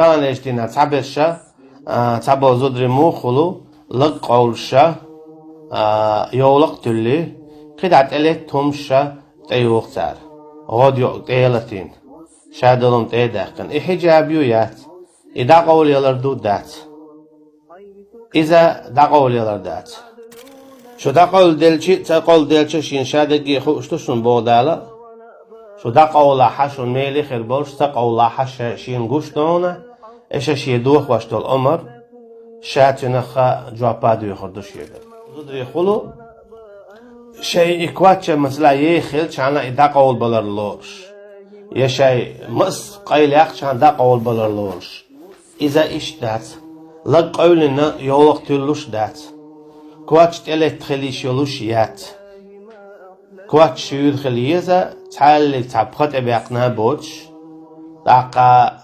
مثلا اشتينا تعبشة تعبو زودري موخلو لق قولشة يولق تلي قدعت إليه تمشة تيوختار غود يوقتيلتين شادلهم تيداقن إحجابيو يات إذا قول يلردو دات إذا دا قول يلردات شو دا قول دلشي تقول دلشي شين شادقي خوشتوشن بودالا شو دا قول حشون ميلي خير بولش تقول حش شين قشتونا إيش شي دوخ واشتو الأمر شاتنخا جوابادو يخردوش يقل غدري خلو شيء إكواتش مثلا يخيل شانا إذا قول بلرلوش يا شيء مس قيل يخشان دا قول بلرلوش إذا إيش دات لق قولنا يولق تلوش دات كواتش تلت خليش يلوش يات كواتش يدخل يزا تعال تبخت أبيقنا بوتش داقا